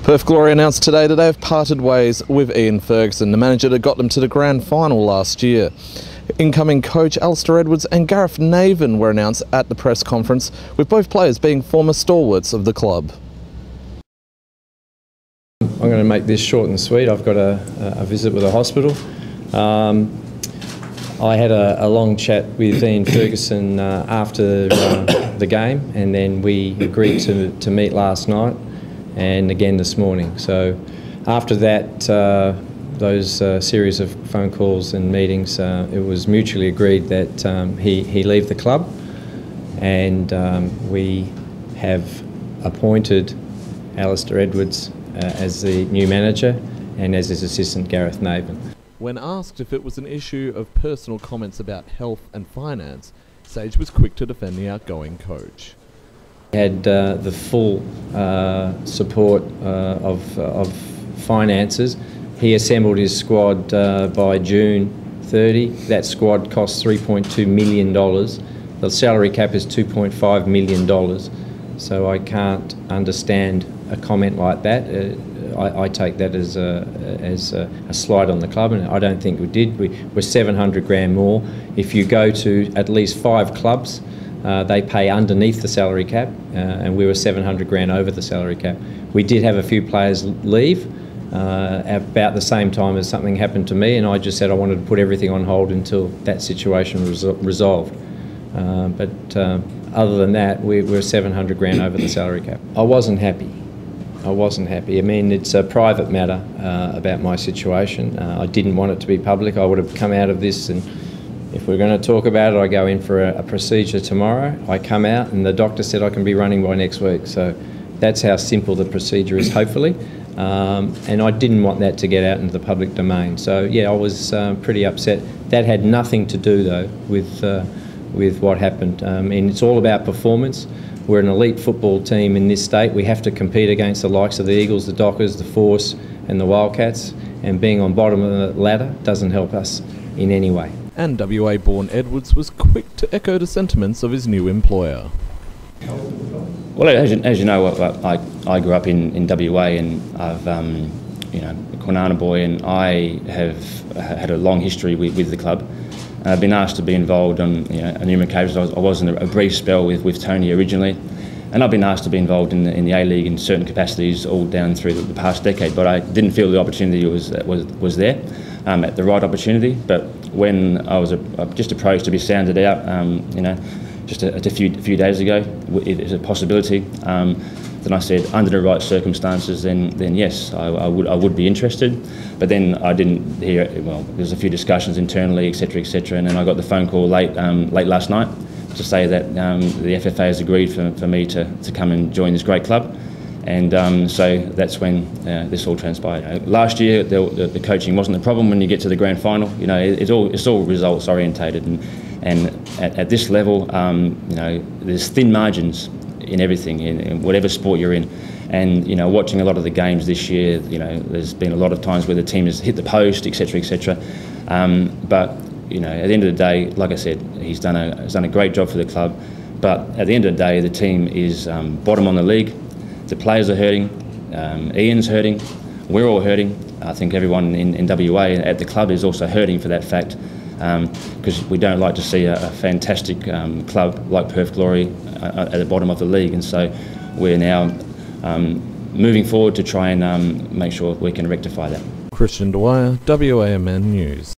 Perth Glory announced today that they have parted ways with Ian Ferguson, the manager that got them to the grand final last year. Incoming coach Alistair and Gareth Naven were announced at the press conference, with both players being former stalwarts of the club. I'm going to make this short and sweet. I've got a visit with a hospital. I had a long chat with Ian Ferguson after the game, and then we agreed to meet last night and again this morning. So after that, those series of phone calls and meetings, it was mutually agreed that he leave the club, and we have appointed Alistair as the new manager, and as his assistant Gareth Naven. When asked if it was an issue of personal comments about health and finance, Sage was quick to defend the outgoing coach. He had the full support of finances. He assembled his squad by June 30. That squad cost $3.2 million. The salary cap is $2.5 million. So I can't understand a comment like that. I take that as a slight on the club, and I don't think we did. We're 700 grand more. If you go to at least 5 clubs, they pay underneath the salary cap, and we were 700 grand over the salary cap. We did have a few players leave about the same time as something happened to me, and I just said I wanted to put everything on hold until that situation was resolved. But other than that, we're 700 grand over the salary cap. I wasn't happy. I mean, it's a private matter about my situation. I didn't want it to be public. I would have come out of this, and if we're going to talk about it, I go in for a procedure tomorrow. I come out and the doctor said I can be running by next week. So that's how simple the procedure is, hopefully. And I didn't want that to get out into the public domain. So yeah, I was pretty upset. That had nothing to do though with what happened. And it's all about performance. We're an elite football team in this state. We have to compete against the likes of the Eagles, the Dockers, the Force and the Wildcats, and being on bottom of the ladder doesn't help us in any way. And WA-born Edwards was quick to echo the sentiments of his new employer. Well, as you know, I grew up in WA, and I've a Kwinana boy, and I have had a long history with the club. I've been asked to be involved on numerous occasions. I was in a brief spell with Tony originally, and I've been asked to be involved in the A-League in certain capacities all down through the past decade. But I didn't feel the opportunity was there at the right opportunity. But when I was just approached to be sounded out, just a few days ago, it is a possibility. Then I said, under the right circumstances, then yes, I would be interested. But then I didn't hear. Well, there's a few discussions internally, etc., and then I got the phone call late last night to say that the FFA has agreed for me to come and join this great club, and so that's when this all transpired. Last year, the coaching wasn't the problem. When you get to the grand final, it's all results orientated, and at this level, there's thin margins in everything, in whatever sport you're in. And watching a lot of the games this year, there's been a lot of times where the team has hit the post, etc. But at the end of the day, like I said, he's done a great job for the club. But at the end of the day, the team is bottom on the league. The players are hurting. Ian's hurting. We're all hurting. I think everyone in WA at the club is also hurting for that fact, because we don't like to see a fantastic club like Perth Glory at the bottom of the league. And so we're now moving forward to try and make sure we can rectify that. Christian Dwyer, WAMN News.